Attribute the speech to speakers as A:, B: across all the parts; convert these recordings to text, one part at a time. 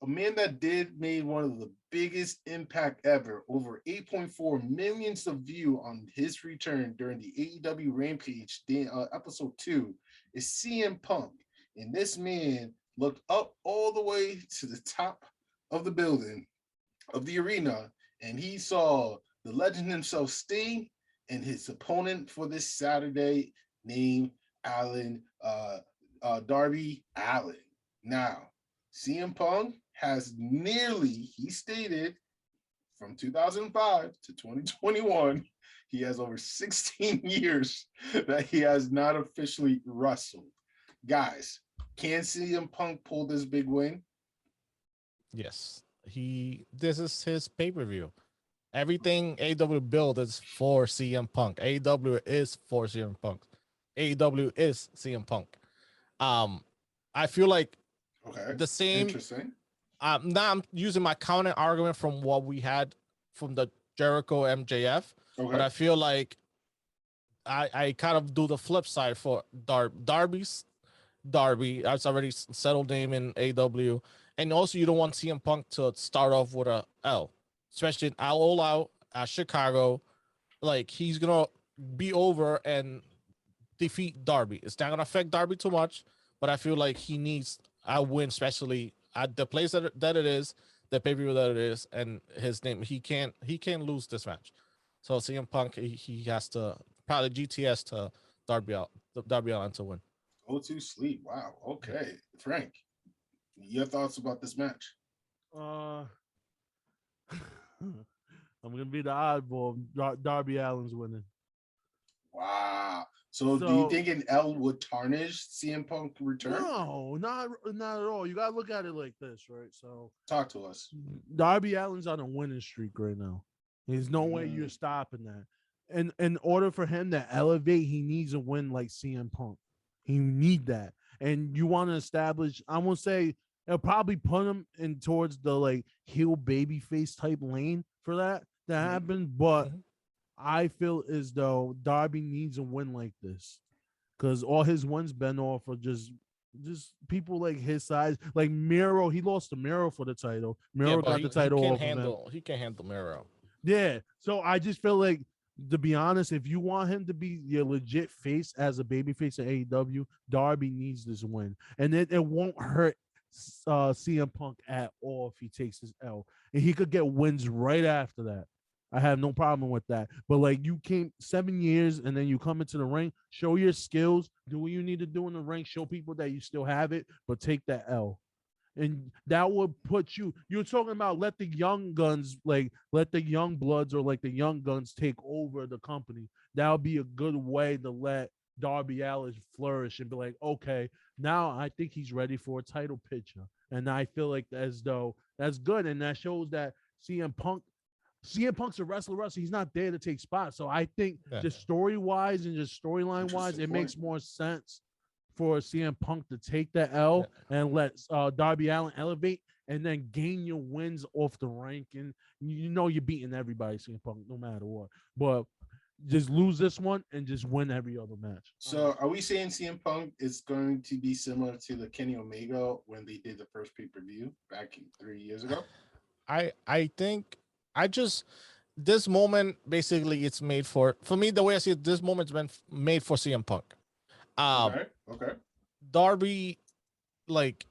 A: a man that did made one of the biggest impact ever, over 8.4 millions of view on his return during the AEW Rampage episode 2 is CM Punk. And this man looked up all the way to the top of the building, of the arena, and he saw the legend himself, Sting, and his opponent for this Saturday named Darby Allin. Now, CM Punk has nearly, he stated, from 2005 to 2021, he has over 16 years that he has not officially wrestled. Guys, can CM Punk pull this big win?
B: Yes. This is his pay-per-view. Everything AEW build is for CM Punk. AEW is for CM Punk. AEW is CM Punk. I feel like the same.
A: Interesting.
B: Now I'm using my counter argument from what we had from the Jericho MJF, but I feel like I kind of do the flip side for Darby. That's already settled name in AEW, and also you don't want CM Punk to start off with a L, especially in All Out at Chicago. Like, he's gonna be over and defeat Darby. It's not gonna affect Darby too much, but I feel like he needs a win, especially at the place that it is, the pay-per-view that it is, and his name. He can't lose this match. So CM Punk, he has to probably GTS to Darby Allin to win.
A: Go to sleep. Wow. Okay, Frank, your thoughts about this match?
C: I'm gonna be the oddball. Darby Allin's winning.
A: Wow. So do you think an L would tarnish CM Punk return?
C: No, not at all. You gotta look at it like this, right? So
A: talk to us.
C: Darby Allin's on a winning streak right now. There's no way you're stopping that. And in order for him to elevate, he needs a win like CM Punk. He need that. And you want to establish, I won't say it'll probably put him in towards the like heel baby face type lane for that to happen. But I feel as though Darby needs a win like this, because all his wins been off of just people like his size. Like Miro, he lost to Miro for the title. Miro got the title off of him.
B: He can handle Miro.
C: Yeah. So I just feel like, to be honest, if you want him to be your legit face as a baby face in AEW, Darby needs this win. And it won't hurt CM Punk at all if he takes his L. And he could get wins right after that. I have no problem with that. But like, you came 7 years and then you come into the ring, show your skills, do what you need to do in the ring, show people that you still have it, but take that L. And that would put you're talking about let the young guns, like let the young bloods or like the young guns take over the company. That would be a good way to let Darby Allin flourish and be like, okay, now I think he's ready for a title picture. And I feel like as though that's good. And that shows that CM Punk's a wrestler. He's not there to take spots. So I think just story-wise and just storyline-wise, it makes more sense for CM Punk to take the L and let Darby Allin elevate and then gain your wins off the rank. And you know you're beating everybody, CM Punk, no matter what. But just lose this one and just win every other match.
A: So are we saying CM Punk is going to be similar to the Kenny Omega when they did the first pay-per-view back 3 years ago?
B: I think this moment, basically, it's made for me, the way I see it, this moment's been made for CM Punk.
A: Okay.
B: Darby, like,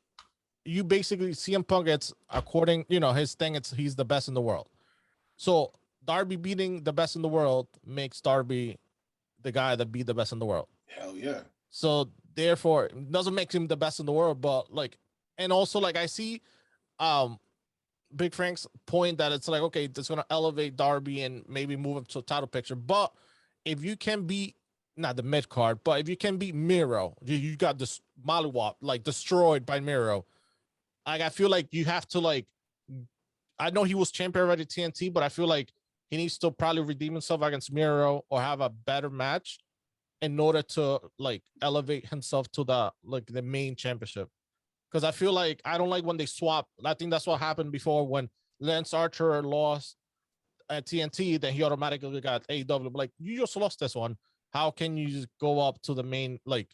B: you basically, CM Punk gets, according, his thing, he's the best in the world. So Darby beating the best in the world makes Darby the guy that beat the best in the world.
A: Hell yeah.
B: So therefore, it doesn't make him the best in the world, but like, and also like I see Big Frank's point that it's like, okay, it's gonna elevate Darby and maybe move him to a title picture. But if you can beat, not the mid card, but if you can beat Miro, you got this Mollywop like destroyed by Miro. Like, I feel like you have to, like, I know he was champion already TNT, but I feel like he needs to probably redeem himself against Miro or have a better match in order to like elevate himself to the main championship. Because I feel like I don't like when they swap. I think that's what happened before when Lance Archer lost at TNT, then he automatically got AEW. Like, you just lost this one. How can you just go up to the main? Like,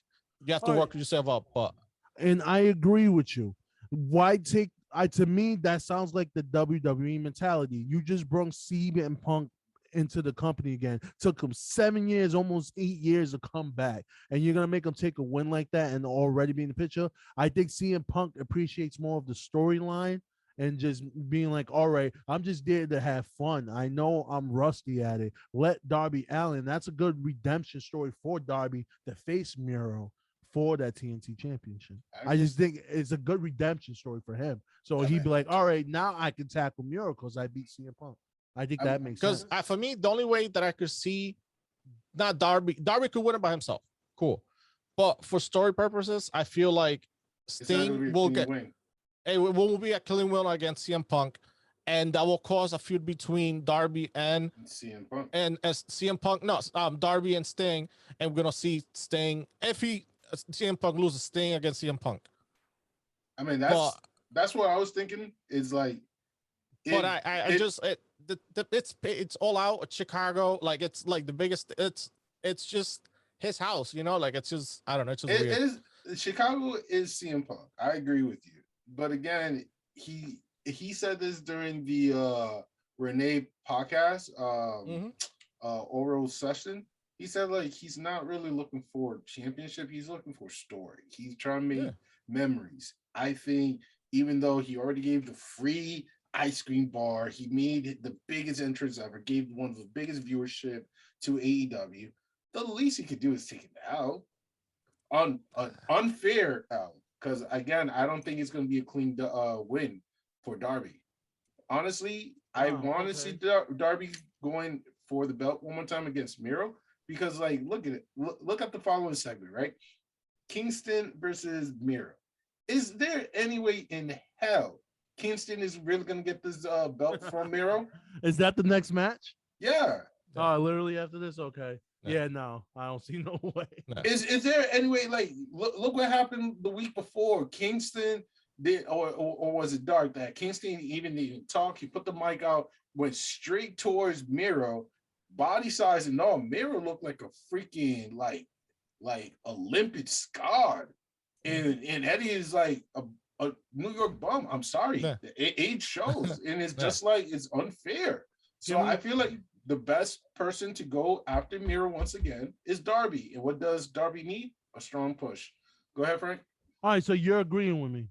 B: you have to work yourself up. But
C: and I agree with you. Why take to me that sounds like the WWE mentality. You just brought CM Punk into the company again. Took him 7 years, almost 8 years to come back, and you're gonna make him take a win like that and already be in the picture. I think CM Punk appreciates more of the storyline and just being like, all right, I'm just there to have fun. I know I'm rusty at it. Let Darby Allin. That's a good redemption story for Darby to face Miro for that TNT championship. I just think it's a good redemption story for him. So he'd be like, all right, now I can tackle Miro because I beat CM Punk. I think that makes sense.
B: Because for me, the only way that I could see, not Darby could win it by himself. Cool. But for story purposes, I feel like Sting will get... It will be a clean win against CM Punk, and that will cause a feud between Darby and
A: CM Punk.
B: And as CM Punk, no, Darby and Sting, and we're gonna see Sting if CM Punk loses Sting against CM Punk.
A: I mean, that's what I was thinking. Is like,
B: it's all out at Chicago. Like it's like the biggest. It's just his house, you know. Like it's just I don't know. It's just weird.
A: Chicago is CM Punk. I agree with you. But again, he said this during the Renee podcast, oral session. He said like he's not really looking for championship. He's looking for story. He's trying to make memories. I think even though he already gave the free ice cream bar, he made the biggest entrance ever, gave one of the biggest viewership to AEW. The least he could do is take it out on an unfair out. Because again, I don't think it's going to be a clean win for Darby. Honestly, I want to see Darby going for the belt one more time against Miro. Because, like, look at it. Look at the following segment, right? Kingston versus Mira. Is there any way in hell Kingston is really going to get this belt from Miro?
C: Is that the next match?
A: Yeah.
C: Literally after this? Okay. Yeah, no, I don't see no way.
A: No. Is there any way? Like, look what happened the week before. Kingston did, or was it Dark that Kingston even didn't talk? He put the mic out, went straight towards Miro, body size and all. Miro looked like a freaking like Olympic god, and Eddie is like a New York bum. I'm sorry, the age shows, and it's just like it's unfair. So I feel like the best person to go after Mira once again is Darby. And what does Darby need? A strong push. Go ahead, Frank.
C: All right, so you're agreeing with me.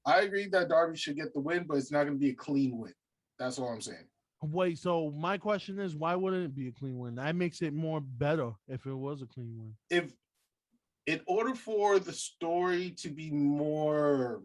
A: I agree that Darby should get the win, but it's not going to be a clean win. That's all I'm saying.
C: Wait, so my question is, why wouldn't it be a clean win? That makes it more better if it was a clean win.
A: If in order for the story to be more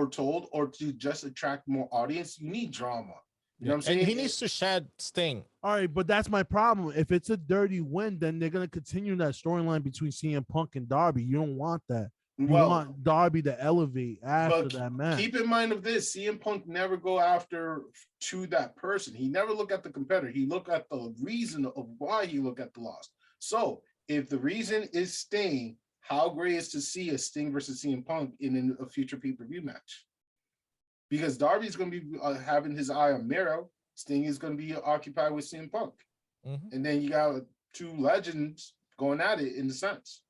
A: told or to just attract more audience, you need drama. You know what I'm saying?
B: And he needs to shed Sting.
C: All right, but that's my problem. If it's a dirty win, then they're going to continue that storyline between CM Punk and Darby. You don't want that. You want Darby to elevate after that match.
A: Keep in mind of this, CM Punk never go after to that person. He never look at the competitor. He look at the reason of why he look at the loss. So if the reason is Sting, how great is to see a Sting versus CM Punk in a future pay-per-view match? Because Darby's going to be having his eye on Miro. Sting is going to be occupied with CM Punk. And then you got two legends going at it in the sense.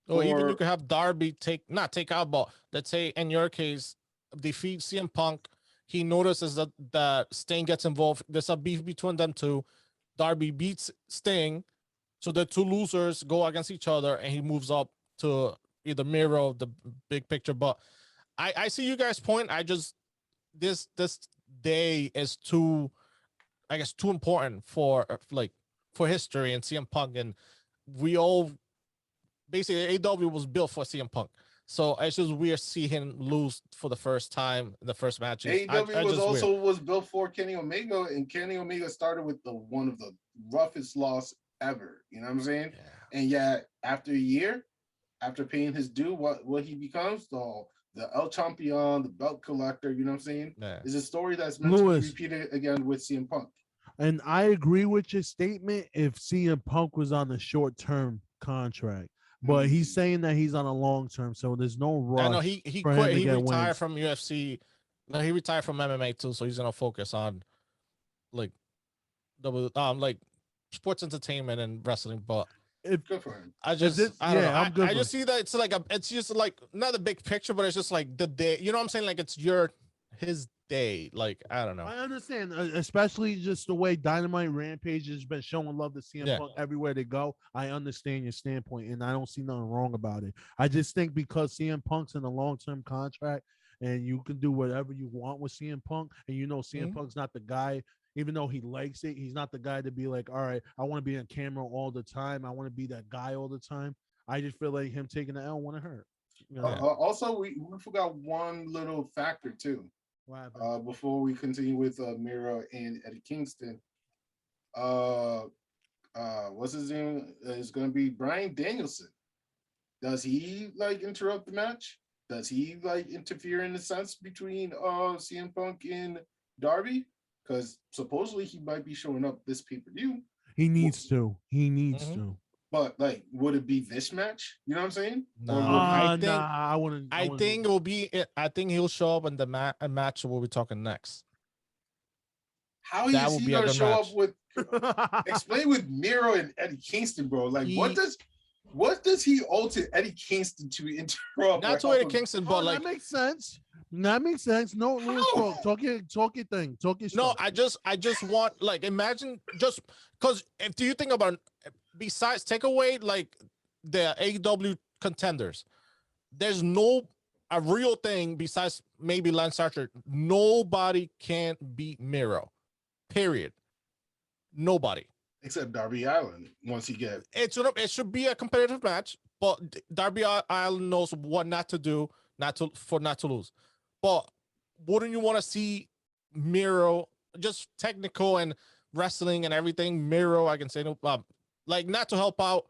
B: Or even you could have Darby not take out, but let's say in your case, defeat CM Punk. He notices that Sting gets involved. There's a beef between them two. Darby beats Sting. So the two losers go against each other and he moves up to either Miro, the big picture. But I see you guys' point. This day is too important for history and CM Punk, and we all basically AEW was built for CM Punk, so it's just weird to see him lose for the first time in the first match.
A: AEW was built for Kenny Omega, and Kenny Omega started with one of the roughest loss ever. You know what I'm saying? Yeah. And yet after a year, after paying his due, what he becomes the El Champion, the belt collector, you know what I'm saying? Yeah. Is a story that's meant to be repeated again with CM Punk.
C: And I agree with your statement if CM Punk was on a short-term contract. But he's saying that he's on a long-term, so there's no rush.
B: I know he quit. He retired from UFC. No, he retired from MMA too, so he's gonna focus on like sports entertainment and wrestling. But
A: Good for him.
B: I just,
C: this,
B: I don't
C: yeah,
B: know.
C: I'm good.
B: I just see that it's like it's just like not a big picture, but it's just like the day. You know what I'm saying? Like it's his day. Like I don't know.
C: I understand, especially just the way Dynamite Rampage has been showing love to CM Punk everywhere they go. I understand your standpoint, and I don't see nothing wrong about it. I just think because CM Punk's in a long-term contract, and you can do whatever you want with CM Punk, and you know CM Punk's not the guy. Even though he likes it, he's not the guy to be like, all right, I want to be on camera all the time. I want to be that guy all the time. I just feel like him taking the L wouldn't hurt. You know?
A: Also, we forgot one little factor too. Before we continue with Mira and Eddie Kingston, what's his name? Is going to be Bryan Danielson. Does he like interrupt the match? Does he like interfere in the sense between CM Punk and Darby? Because supposedly he might be showing up this pay-per-view.
C: He needs to.
A: But like, would it be this match? You know what I'm saying?
B: No, I wouldn't. I think it will be. I think he'll show up in the match we'll be talking next.
A: How is he gonna show up with? Explain with Miro and Eddie Kingston, bro. Like, what does he owe to Eddie Kingston to interrupt?
B: Not to Eddie Kingston, but like
C: that makes sense. That makes sense. No, talk your thing. Talk your stuff.
B: No, I just want like imagine just because if do you think about besides take away like the AEW contenders, there's no a real thing besides maybe Lance Archer. Nobody can beat Miro. Period. Nobody.
A: Except Darby Allin once he gets
B: it should be a competitive match, but Darby Allin knows what not to do, not to lose. But wouldn't you want to see Miro just technical and wrestling and everything? Miro, I can say no, like not to help out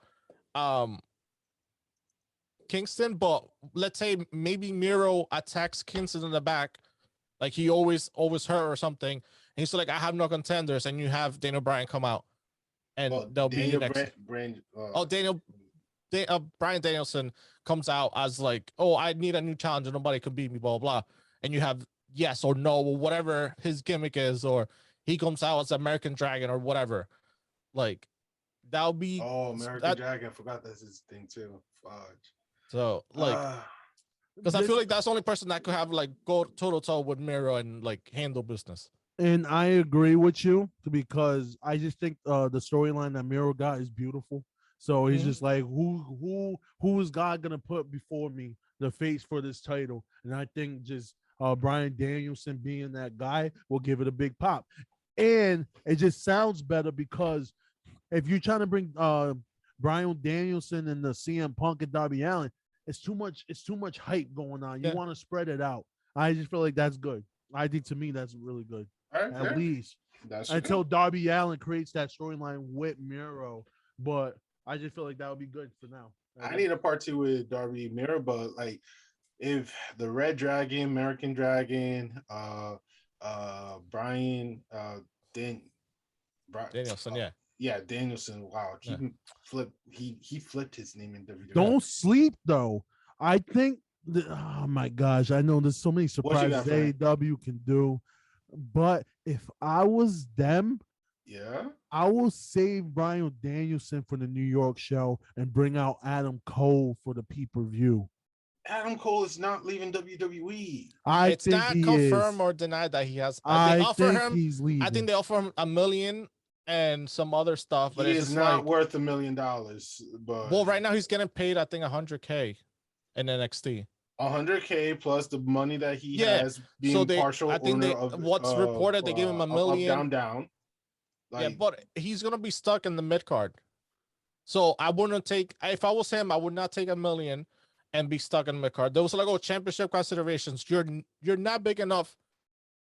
B: Kingston, but let's say maybe Miro attacks Kingston in the back, like he always hurt or something. And he's like, I have no contenders, and you have Daniel Bryan come out, and they'll be next. Bryan Danielson comes out as like, oh, I need a new challenger. Nobody can beat me, blah, blah. And you have yes or no, or whatever his gimmick is, or he comes out as American Dragon or whatever. Like, that'll be...
A: Oh, American Dragon. I forgot that's his thing, too. Fudge.
B: So, like... Because I feel like that's the only person that could have, like, go toe-to-toe with Miro and, like, handle business.
C: And I agree with you because I just think the storyline that Miro got is beautiful. So he's just like, who is God gonna put before me, the face for this title? And I think just Bryan Danielson being that guy will give it a big pop. And it just sounds better because if you're trying to bring Bryan Danielson and the CM Punk and Darby Allin, it's too much hype going on. You want to spread it out. I just feel like that's good. I think to me that's really good. At least until Darby Allin creates that storyline with Miro. But I just feel like that would be good for now.
A: I need a part 2 with Darby Miro, but like if the Red Dragon, American Dragon, Bryan
B: Danielson,
A: Danielson. Wow, he flipped his name in WWE.
C: Don't sleep though. I think oh my gosh, I know there's so many surprises AEW can do, but if I was them, I will save Bryan Danielson for the New York show and bring out Adam Cole for the pay-per-view.
A: Adam Cole is not leaving WWE.
B: It's not confirmed or denied that he has.
C: I think he's leaving.
B: I think they offer him $1 million and some other stuff, but
A: he is not worth $1 million. But
B: well, right now he's getting paid, I think, $100K in NXT.
A: $100K plus the money that he has being partial.
B: I think what's reported they gave him $1 million.
A: Down.
B: Like, but he's gonna be stuck in the mid card. So I wouldn't take. If I was him, I would not take $1 million and be stuck in the mid card. There was like, championship considerations. You're not big enough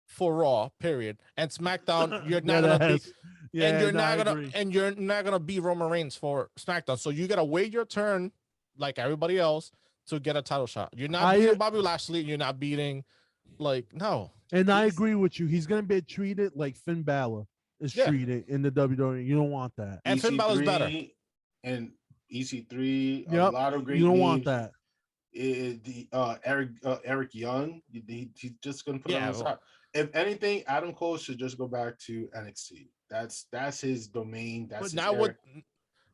B: for Raw. Period. And SmackDown, you're not gonna be. And you're not gonna be Roman Reigns for SmackDown. So you gotta wait your turn, like everybody else, to get a title shot. You're not beating Bobby Lashley. You're not beating, no.
C: And I agree with you. He's gonna be treated like Finn Balor is treated in the WWE. You don't want that.
B: And Finn Balor's better.
A: And EC3, a lot of great.
C: You don't want that.
A: Eric Young, he's just gonna put it on the side. If anything, Adam Cole should just go back to NXT. That's his domain. That's
B: now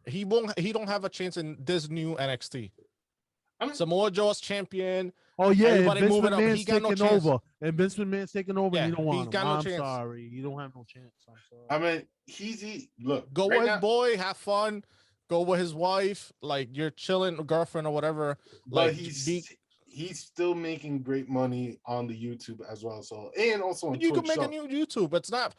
B: he don't have a chance in this new NXT. Samoa Joe's champion.
C: Oh yeah,
B: everybody
C: Vince
B: moving up.
C: McMahon's
B: He got no
C: taking
B: chance.
C: over, and Vince McMahon's taking over.
B: Yeah,
C: And you don't
B: he's
C: want him.
B: got no
C: I'm
B: chance.
C: sorry, you don't have no chance. I'm sorry.
A: I mean, look.
B: Go
A: right
B: with
A: now,
B: his boy, have fun. Go with his wife, like you're chilling, girlfriend or whatever.
A: but
B: Like
A: he's still making great money on the YouTube as well. So and also on
B: you
A: Twitch.
B: can make
A: so,
B: a new YouTube. It's not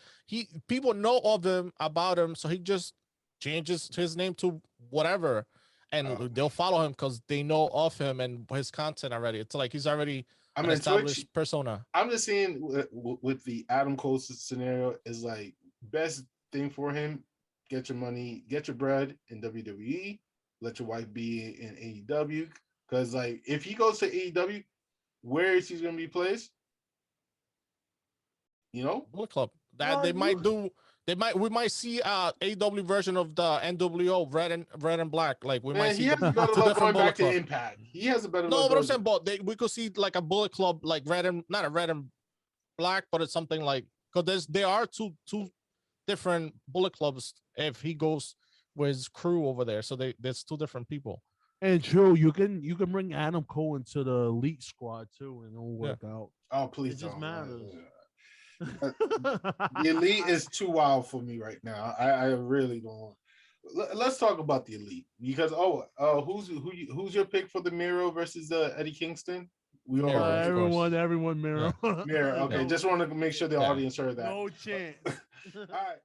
B: people know of him about him, so he just changes his name to whatever, and they'll follow him because they know of him and his content already. It's like he's already an established persona.
A: I'm just saying with the Adam Cole scenario is like best thing for him. Get your money, get your bread in WWE. Let your wife be in AEW. Because like if he goes to AEW, where is he going to be placed? You know,
B: Bullet Club. That we might see AEW version of the NWO red and black. Like we might see.
A: He has a better luck going back to Impact. He has a better luck.
B: No, but I'm saying, but we could see like a Bullet Club, like not a red and black, but it's something like because there are two different Bullet Clubs if he goes with his crew over there. So there's two different people.
C: And true, you can bring Adam Cole into the elite squad too, and it'll work out.
A: Oh please,
C: it just matters.
A: The elite is too wild for me right now. I really don't. Let's talk about the elite because who's your pick for the Mira versus Eddie Kingston? We all
C: everyone Mira.
A: Mira. Okay, just want to make sure the audience heard that.
C: No chance.
A: All right.